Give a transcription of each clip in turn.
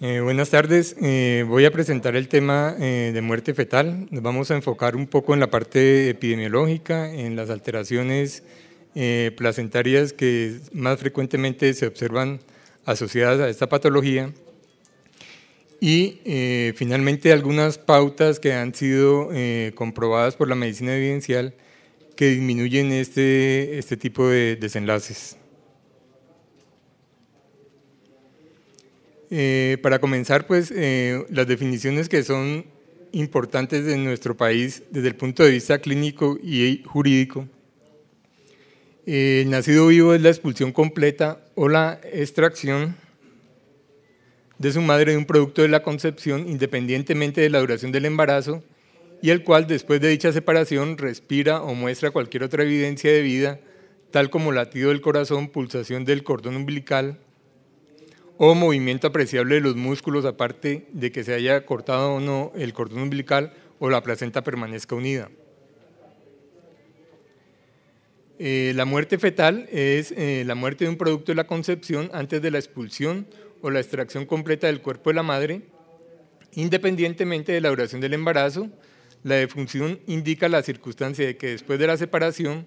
Buenas tardes. Voy a presentar el tema de muerte fetal. Nos vamos a enfocar un poco en la parte epidemiológica, en las alteraciones placentarias que más frecuentemente se observan asociadas a esta patología y finalmente algunas pautas que han sido comprobadas por la medicina evidencial que disminuyen este tipo de desenlaces. Para comenzar, pues, las definiciones que son importantes en nuestro país desde el punto de vista clínico y jurídico. El nacido vivo es la expulsión completa o la extracción de su madre de un producto de la concepción independientemente de la duración del embarazo y el cual después de dicha separación respira o muestra cualquier otra evidencia de vida, tal como latido del corazón, pulsación del cordón umbilical, o movimiento apreciable de los músculos, aparte de que se haya cortado o no el cordón umbilical o la placenta permanezca unida. La muerte fetal es la muerte de un producto de la concepción antes de la expulsión o la extracción completa del cuerpo de la madre, independientemente de la duración del embarazo. La defunción indica la circunstancia de que después de la separación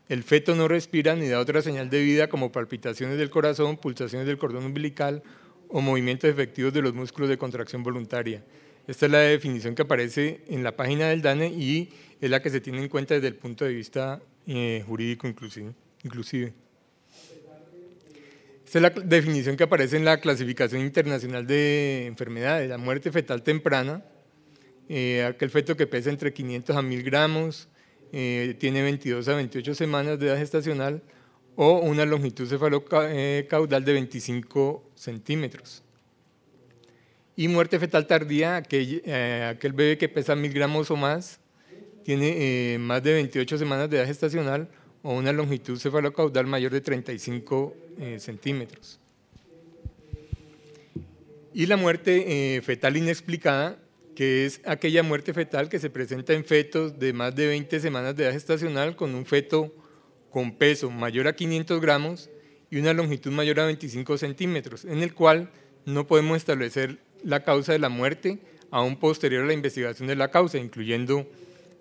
el feto no respira ni da otra señal de vida como palpitaciones del corazón, pulsaciones del cordón umbilical o movimientos efectivos de los músculos de contracción voluntaria. Esta es la definición que aparece en la página del DANE y es la que se tiene en cuenta desde el punto de vista jurídico inclusive. Esta es la definición que aparece en la clasificación internacional de enfermedades, la muerte fetal temprana, aquel feto que pesa entre 500 a 1000 gramos, tiene 22 a 28 semanas de edad gestacional o una longitud cefalocaudal de 25 centímetros. Y muerte fetal tardía, aquel bebé que pesa 1000 gramos o más, tiene más de 28 semanas de edad gestacional o una longitud cefalocaudal mayor de 35 centímetros. Y la muerte fetal inexplicada, que es aquella muerte fetal que se presenta en fetos de más de 20 semanas de edad gestacional con un feto con peso mayor a 500 gramos y una longitud mayor a 25 centímetros, en el cual no podemos establecer la causa de la muerte aún posterior a la investigación de la causa, incluyendo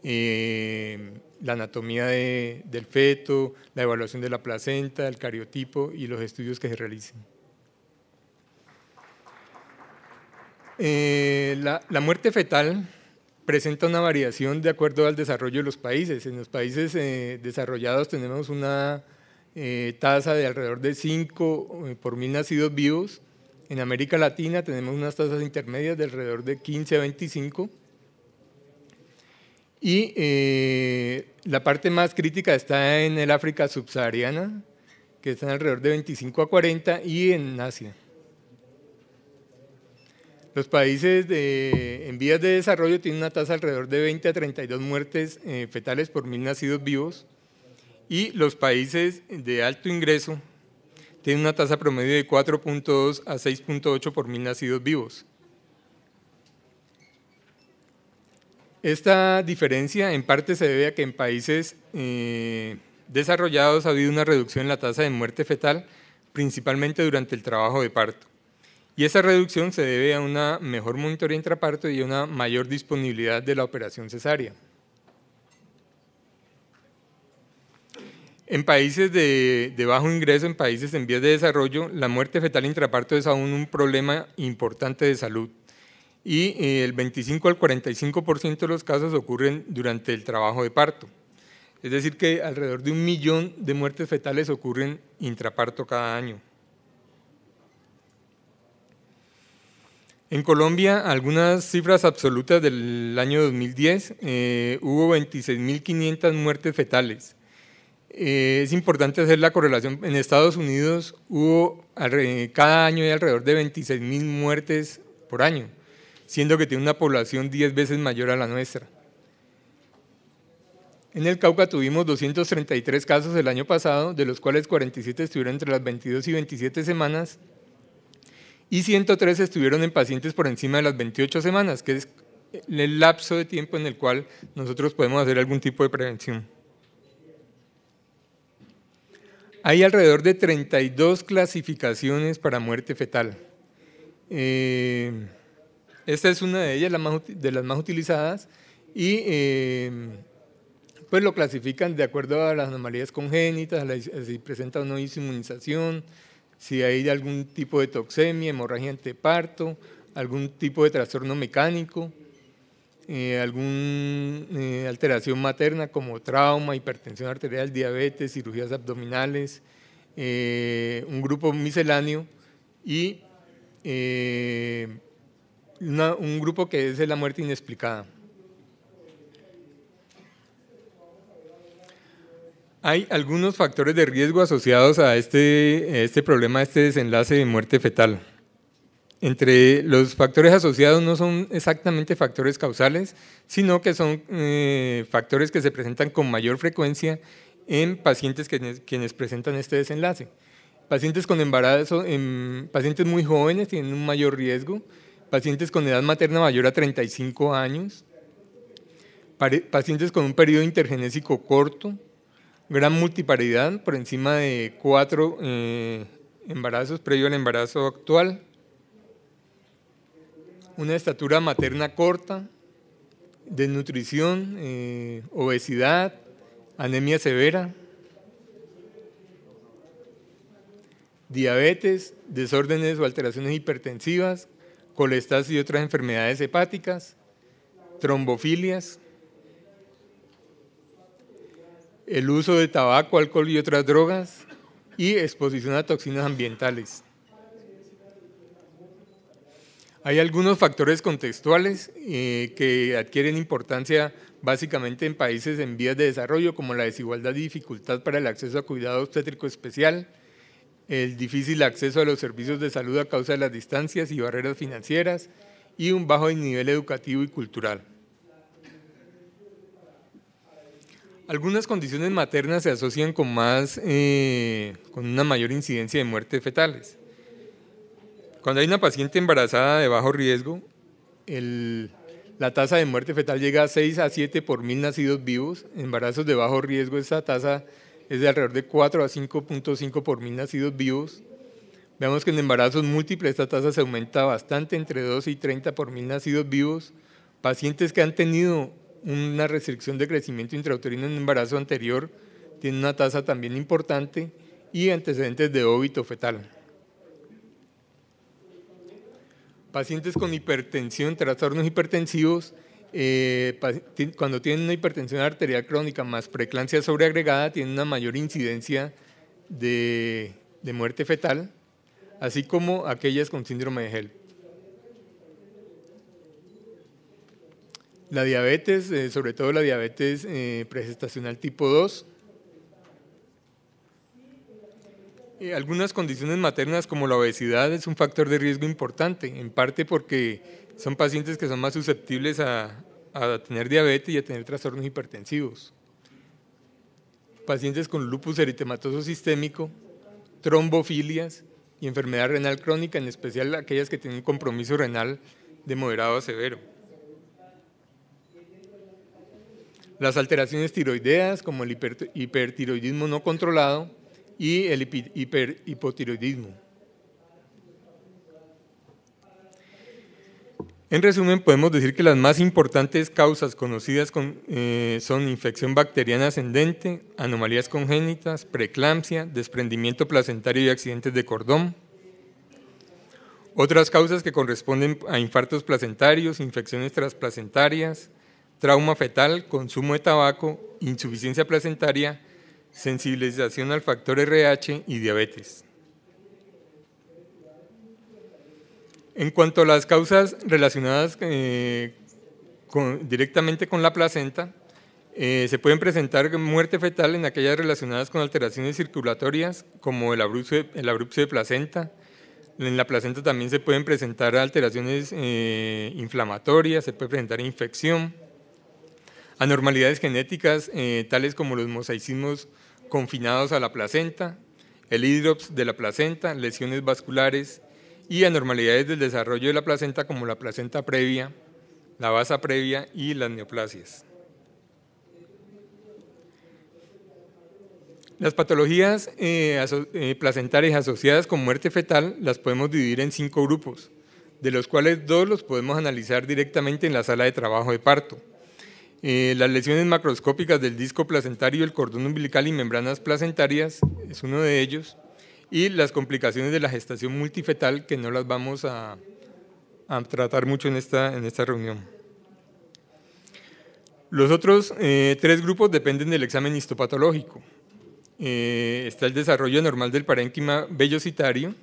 la anatomía del feto, la evaluación de la placenta, el cariotipo y los estudios que se realicen. La muerte fetal presenta una variación de acuerdo al desarrollo de los países. En los países desarrollados tenemos una tasa de alrededor de 5 por 1000 nacidos vivos. En América Latina tenemos unas tasas intermedias de alrededor de 15 a 25. Y la parte más crítica está en el África subsahariana, que está en alrededor de 25 a 40, y en Asia. Los países en vías de desarrollo tienen una tasa alrededor de 20 a 32 muertes fetales por 1000 nacidos vivos y los países de alto ingreso tienen una tasa promedio de 4.2 a 6.8 por 1000 nacidos vivos. Esta diferencia en parte se debe a que en países desarrollados ha habido una reducción en la tasa de muerte fetal, principalmente durante el trabajo de parto. Y esa reducción se debe a una mejor monitoreo intraparto y a una mayor disponibilidad de la operación cesárea. En países de bajo ingreso, en países en vías de desarrollo, la muerte fetal intraparto es aún un problema importante de salud y el 25 al 45% de los casos ocurren durante el trabajo de parto. Es decir que alrededor de 1 millón de muertes fetales ocurren intraparto cada año. En Colombia, algunas cifras absolutas del año 2010, hubo 26.500 muertes fetales. Es importante hacer la correlación. En Estados Unidos cada año hay alrededor de 26.000 muertes por año, siendo que tiene una población 10 veces mayor a la nuestra. En el Cauca tuvimos 233 casos el año pasado, de los cuales 47 estuvieron entre las 22 y 27 semanas, y 103 estuvieron en pacientes por encima de las 28 semanas, que es el lapso de tiempo en el cual nosotros podemos hacer algún tipo de prevención. Hay alrededor de 32 clasificaciones para muerte fetal Esta es una de ellas, de las más utilizadas, y pues lo clasifican de acuerdo a las anomalías congénitas, si presenta o no inmunización, si hay algún tipo de toxemia, hemorragia anteparto, algún tipo de trastorno mecánico, alguna alteración materna como trauma, hipertensión arterial, diabetes, cirugías abdominales, un grupo misceláneo y un grupo que es la muerte inexplicada. Hay algunos factores de riesgo asociados a este problema, a este desenlace de muerte fetal. Entre los factores asociados no son exactamente factores causales, sino que son factores que se presentan con mayor frecuencia en pacientes quienes presentan este desenlace. Pacientes con embarazo, pacientes muy jóvenes tienen un mayor riesgo, pacientes con edad materna mayor a 35 años, pacientes con un periodo intergenésico corto, gran multiparidad, por encima de 4 embarazos previo al embarazo actual, una estatura materna corta, desnutrición, obesidad, anemia severa, diabetes, desórdenes o alteraciones hipertensivas, colestasis y otras enfermedades hepáticas, trombofilias, el uso de tabaco, alcohol y otras drogas y exposición a toxinas ambientales. Hay algunos factores contextuales que adquieren importancia básicamente en países en vías de desarrollo, como la desigualdad y dificultad para el acceso a cuidado obstétrico especial, el difícil acceso a los servicios de salud a causa de las distancias y barreras financieras y un bajo nivel educativo y cultural. Algunas condiciones maternas se asocian con una mayor incidencia de muertes fetales. Cuando hay una paciente embarazada de bajo riesgo, la tasa de muerte fetal llega a 6 a 7 por 1000 nacidos vivos. En embarazos de bajo riesgo esa tasa es de alrededor de 4 a 5.5 por 1000 nacidos vivos. Veamos que en embarazos múltiples esta tasa se aumenta bastante, entre 2 y 30 por 1000 nacidos vivos. Pacientes que han tenido una restricción de crecimiento intrauterino en un embarazo anterior tienen una tasa también importante, y antecedentes de óbito fetal. Pacientes con hipertensión, trastornos hipertensivos, cuando tienen una hipertensión arterial crónica más preeclampsia sobreagregada, tienen una mayor incidencia de muerte fetal, así como aquellas con síndrome de HELLP. La diabetes, sobre todo la diabetes pregestacional tipo 2. Algunas condiciones maternas como la obesidad es un factor de riesgo importante, en parte porque son pacientes que son más susceptibles a tener diabetes y a tener trastornos hipertensivos. Pacientes con lupus eritematoso sistémico, trombofilias y enfermedad renal crónica, en especial aquellas que tienen un compromiso renal de moderado a severo. Las alteraciones tiroideas, como el hipertiroidismo no controlado y el hipotiroidismo. En resumen, podemos decir que las más importantes causas conocidas son infección bacteriana ascendente, anomalías congénitas, preeclampsia, desprendimiento placentario y accidentes de cordón. Otras causas que corresponden a infartos placentarios, infecciones transplacentarias, trauma fetal, consumo de tabaco, insuficiencia placentaria, sensibilización al factor RH y diabetes. En cuanto a las causas relacionadas directamente con la placenta, se pueden presentar muerte fetal en aquellas relacionadas con alteraciones circulatorias, como el abrupto de placenta. En la placenta también se pueden presentar alteraciones inflamatorias, se puede presentar infección, anormalidades genéticas, tales como los mosaicismos confinados a la placenta, el hidrops de la placenta, lesiones vasculares y anormalidades del desarrollo de la placenta, como la placenta previa, la basa previa y las neoplasias. Las patologías placentarias asociadas con muerte fetal las podemos dividir en 5 grupos. de los cuales 2 los podemos analizar directamente en la sala de trabajo de parto. Las lesiones macroscópicas del disco placentario, el cordón umbilical y membranas placentarias es uno de ellos, y las complicaciones de la gestación multifetal, que no las vamos a tratar mucho en esta reunión. Los otros 3 grupos dependen del examen histopatológico. Está el desarrollo anormal del parénquima vellocitario,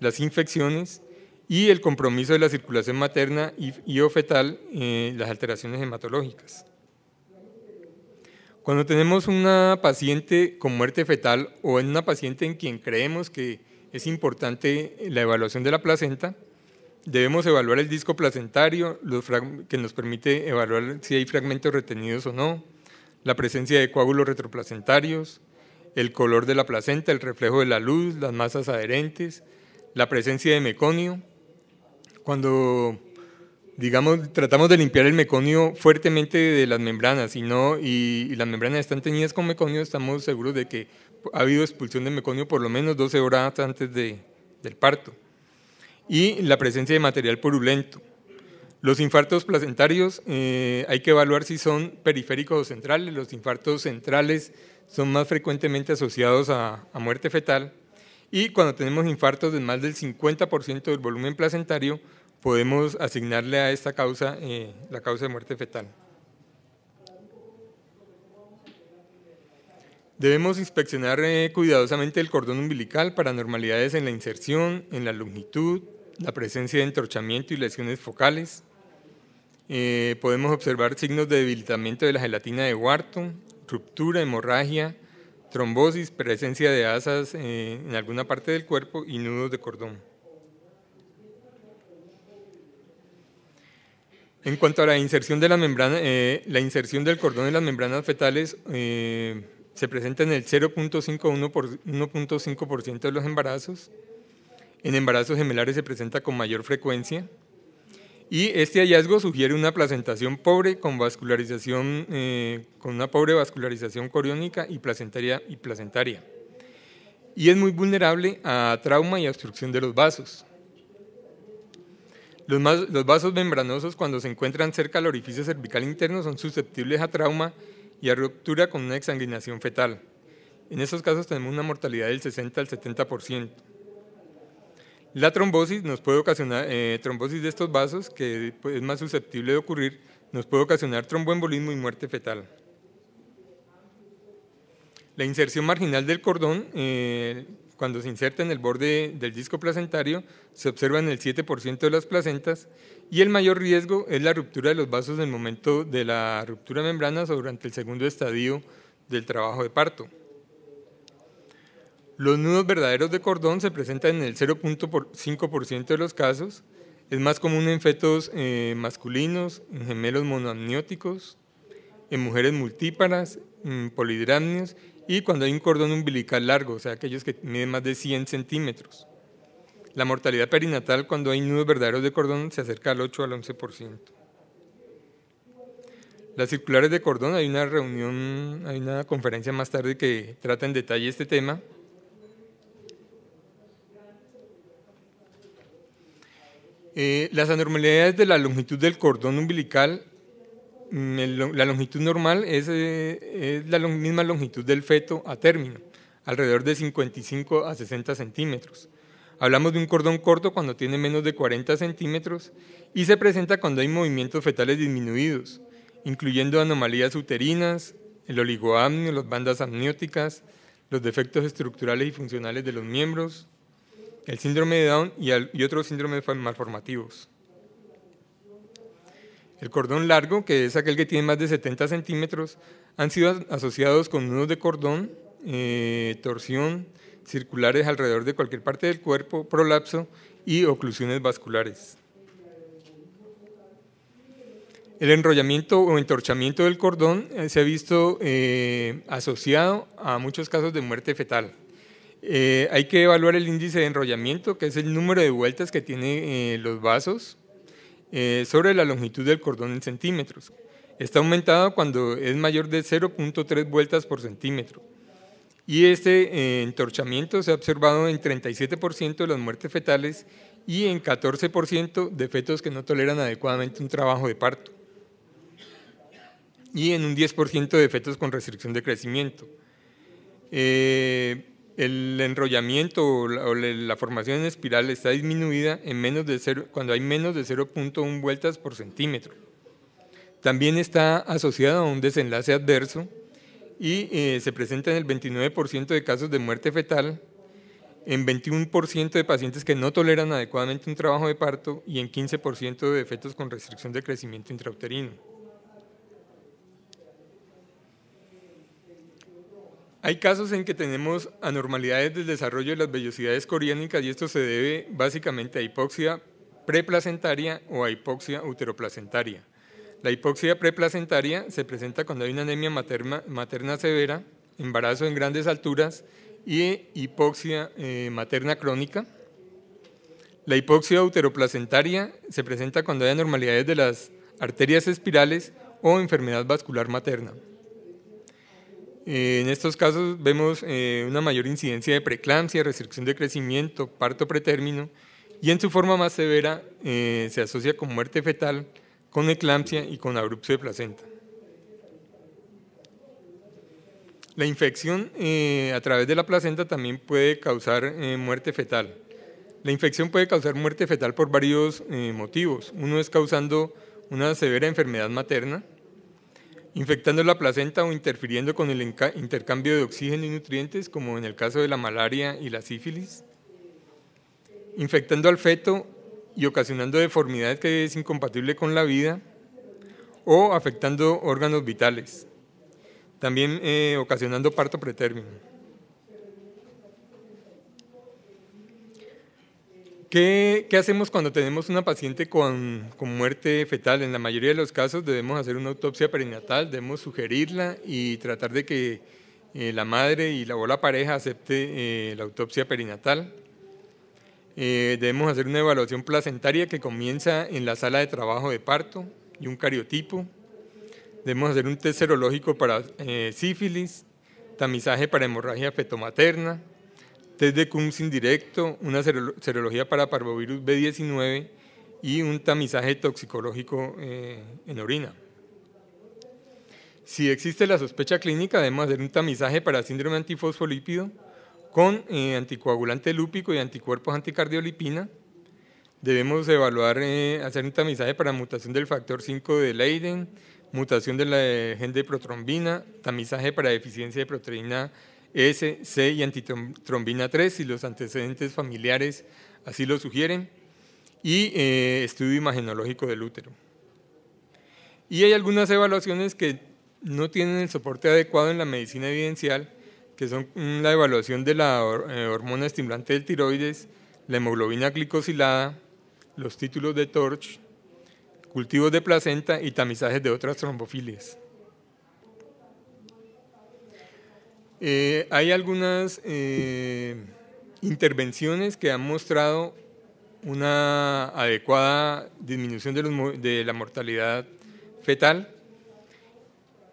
las infecciones y el compromiso de la circulación materna y o fetal, las alteraciones hematológicas. Cuando tenemos una paciente con muerte fetal o en una paciente en quien creemos que es importante la evaluación de la placenta, debemos evaluar el disco placentario, que nos permite evaluar si hay fragmentos retenidos o no, la presencia de coágulos retroplacentarios, el color de la placenta, el reflejo de la luz, las masas adherentes, la presencia de meconio. Cuando, digamos, tratamos de limpiar el meconio fuertemente de las membranas y las membranas están teñidas con meconio, estamos seguros de que ha habido expulsión de meconio por lo menos 12 horas antes del parto. Y la presencia de material purulento. Los infartos placentarios hay que evaluar si son periféricos o centrales. Los infartos centrales son más frecuentemente asociados a muerte fetal, y cuando tenemos infartos de más del 50% del volumen placentario, podemos asignarle a esta causa la causa de muerte fetal. Debemos inspeccionar cuidadosamente el cordón umbilical para anormalidades en la inserción, en la longitud, la presencia de entorchamiento y lesiones focales. Podemos observar signos de debilitamiento de la gelatina de Wharton, ruptura, hemorragia, trombosis, presencia de asas en alguna parte del cuerpo y nudos de cordón. En cuanto a la inserción de la membrana, la inserción del cordón en las membranas fetales se presenta en el 0.5% de los embarazos. En embarazos gemelares se presenta con mayor frecuencia. Y este hallazgo sugiere una placentación pobre con vascularización, con una pobre vascularización coriónica y placentaria. Y es muy vulnerable a trauma y obstrucción de los vasos. Los vasos membranosos, cuando se encuentran cerca al orificio cervical interno, son susceptibles a trauma y a ruptura con una exsanguinación fetal. En estos casos tenemos una mortalidad del 60 al 70%. La trombosis nos puede ocasionar, trombosis de estos vasos, que es más susceptible de ocurrir, nos puede ocasionar tromboembolismo y muerte fetal. La inserción marginal del cordón, cuando se inserta en el borde del disco placentario, se observa en el 7% de las placentas, y el mayor riesgo es la ruptura de los vasos en el momento de la ruptura de membranas o durante el segundo estadio del trabajo de parto. Los nudos verdaderos de cordón se presentan en el 0.5% de los casos. Es más común en fetos masculinos, en gemelos monoamnióticos, en mujeres multíparas, polidrámneos, y cuando hay un cordón umbilical largo, o sea, aquellos que miden más de 100 centímetros. La mortalidad perinatal cuando hay nudos verdaderos de cordón se acerca al 8 al 11%. Las circulares de cordón, hay una conferencia más tarde que trata en detalle este tema. Las anormalidades de la longitud del cordón umbilical, la longitud normal es la misma longitud del feto a término, alrededor de 55 a 60 centímetros. Hablamos de un cordón corto cuando tiene menos de 40 centímetros y se presenta cuando hay movimientos fetales disminuidos, incluyendo anomalías uterinas, el oligoamnio, las bandas amnióticas, los defectos estructurales y funcionales de los miembros, el síndrome de Down y otros síndromes malformativos. El cordón largo, que es aquel que tiene más de 70 centímetros, han sido asociados con nudos de cordón, torsión, circulares alrededor de cualquier parte del cuerpo, prolapso y oclusiones vasculares. El enrollamiento o entorchamiento del cordón se ha visto asociado a muchos casos de muerte fetal. Hay que evaluar el índice de enrollamiento, que es el número de vueltas que tiene los vasos sobre la longitud del cordón en centímetros. Está aumentado cuando es mayor de 0.3 vueltas por centímetro. Y este entorchamiento se ha observado en 37% de las muertes fetales y en 14% de fetos que no toleran adecuadamente un trabajo de parto, y en un 10% de fetos con restricción de crecimiento. El enrollamiento o la formación en espiral está disminuida en menos de 0, cuando hay menos de 0.1 vueltas por centímetro. También está asociado a un desenlace adverso y se presenta en el 29% de casos de muerte fetal, en 21% de pacientes que no toleran adecuadamente un trabajo de parto y en 15% de fetos con restricción de crecimiento intrauterino. Hay casos en que tenemos anormalidades del desarrollo de las vellosidades coriónicas y esto se debe básicamente a hipoxia preplacentaria o a hipoxia uteroplacentaria. La hipoxia preplacentaria se presenta cuando hay una anemia materna severa, embarazo en grandes alturas y hipoxia materna crónica. La hipoxia uteroplacentaria se presenta cuando hay anormalidades de las arterias espirales o enfermedad vascular materna. En estos casos vemos una mayor incidencia de preeclampsia, restricción de crecimiento, parto pretérmino y en su forma más severa se asocia con muerte fetal, con eclampsia y con abrupción de placenta. La infección a través de la placenta también puede causar muerte fetal. La infección puede causar muerte fetal por varios motivos. Uno es causando una severa enfermedad materna, infectando la placenta o interfiriendo con el intercambio de oxígeno y nutrientes, como en el caso de la malaria y la sífilis, infectando al feto y ocasionando deformidades que es incompatible con la vida, o afectando órganos vitales, también ocasionando parto pretérmino. ¿Qué hacemos cuando tenemos una paciente con muerte fetal? En la mayoría de los casos debemos hacer una autopsia perinatal, debemos sugerirla y tratar de que la madre o la pareja acepte la autopsia perinatal. Debemos hacer una evaluación placentaria que comienza en la sala de trabajo de parto y un cariotipo. Debemos hacer un test serológico para sífilis, tamizaje para hemorragia fetomaterna, test de Coombs indirecto, una serología para parvovirus B19 y un tamizaje toxicológico en orina. Si existe la sospecha clínica, debemos hacer un tamizaje para síndrome antifosfolípido con anticoagulante lúpico y anticuerpos anticardiolipina. Debemos evaluar, hacer un tamizaje para mutación del factor 5 de Leiden, mutación del gen de protrombina, tamizaje para deficiencia de proteína S, C y antitrombina 3 si los antecedentes familiares así lo sugieren, y estudio imagenológico del útero. Y hay algunas evaluaciones que no tienen el soporte adecuado en la medicina evidencial, que son la evaluación de la hormona estimulante del tiroides, la hemoglobina glicosilada, los títulos de Torch, cultivos de placenta y tamizajes de otras trombofilias. Hay algunas intervenciones que han mostrado una adecuada disminución de la mortalidad fetal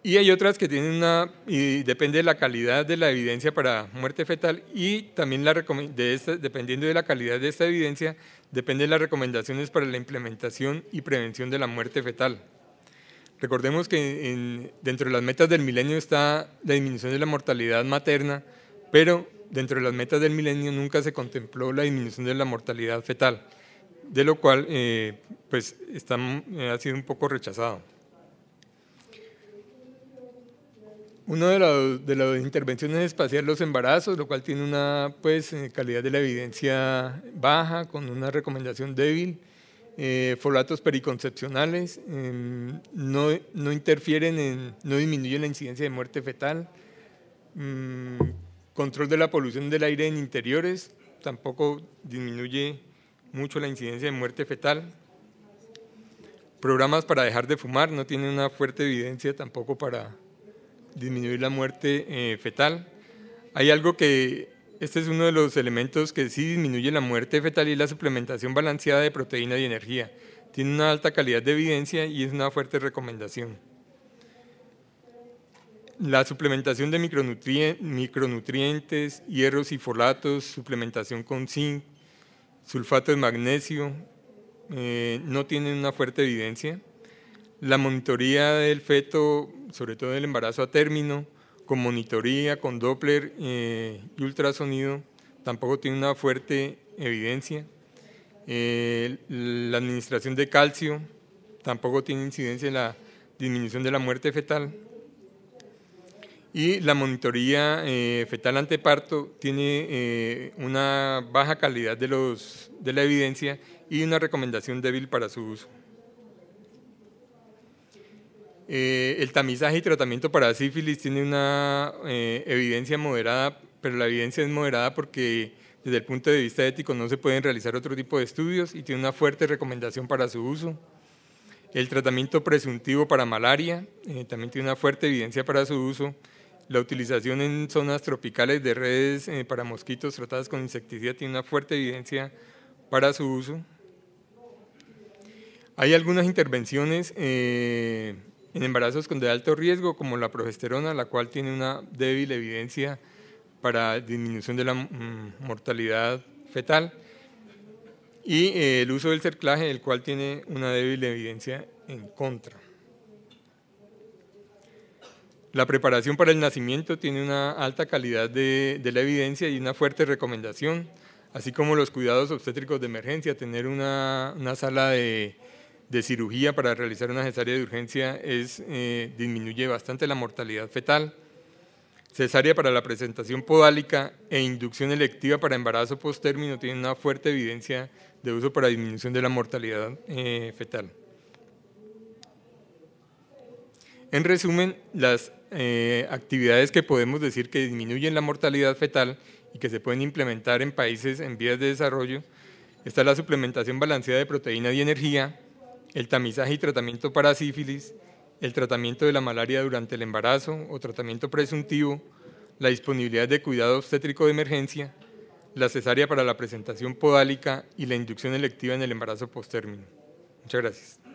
y hay otras que tienen y depende de la calidad de la evidencia para muerte fetal y también dependiendo de la calidad de esta evidencia, depende de las recomendaciones para la implementación y prevención de la muerte fetal. Recordemos que dentro de las metas del milenio está la disminución de la mortalidad materna, pero dentro de las metas del milenio nunca se contempló la disminución de la mortalidad fetal, de lo cual pues ha sido un poco rechazado. Una de las intervenciones es espaciar los embarazos, lo cual tiene una calidad de la evidencia baja, con una recomendación débil. Folatos periconcepcionales no interfieren, no disminuyen la incidencia de muerte fetal. Control de la polución del aire en interiores, tampoco disminuye mucho la incidencia de muerte fetal. Programas para dejar de fumar no tienen una fuerte evidencia tampoco para disminuir la muerte fetal. Hay algo que, este es uno de los elementos que sí disminuye la muerte fetal y la suplementación balanceada de proteína y energía. Tiene una alta calidad de evidencia y es una fuerte recomendación. La suplementación de micronutrientes, hierros y folatos, suplementación con zinc, sulfato de magnesio, no tienen una fuerte evidencia. La monitoría del feto, sobre todo del embarazo a término, con monitoría, con Doppler y ultrasonido, tampoco tiene una fuerte evidencia. La administración de calcio tampoco tiene incidencia en la disminución de la muerte fetal. Y la monitoría fetal anteparto tiene una baja calidad de la evidencia y una recomendación débil para su uso. El tamizaje y tratamiento para sífilis tiene una evidencia moderada, pero la evidencia es moderada porque desde el punto de vista ético no se pueden realizar otro tipo de estudios y tiene una fuerte recomendación para su uso. El tratamiento presuntivo para malaria también tiene una fuerte evidencia para su uso. La utilización en zonas tropicales de redes para mosquitos tratadas con insecticida tiene una fuerte evidencia para su uso. Hay algunas intervenciones en embarazos con de alto riesgo, como la progesterona, la cual tiene una débil evidencia para disminución de la mortalidad fetal, y el uso del cerclaje, el cual tiene una débil evidencia en contra. La preparación para el nacimiento tiene una alta calidad de la evidencia y una fuerte recomendación, así como los cuidados obstétricos de emergencia. Tener una sala de cirugía para realizar una cesárea de urgencia disminuye bastante la mortalidad fetal. Cesárea para la presentación podálica e inducción electiva para embarazo posttérmino tienen una fuerte evidencia de uso para disminución de la mortalidad fetal. En resumen, las actividades que podemos decir que disminuyen la mortalidad fetal y que se pueden implementar en países en vías de desarrollo, está la suplementación balanceada de proteína y energía, el tamizaje y tratamiento para sífilis, el tratamiento de la malaria durante el embarazo o tratamiento presuntivo, la disponibilidad de cuidado obstétrico de emergencia, la cesárea para la presentación podálica y la inducción electiva en el embarazo posttérmino. Muchas gracias.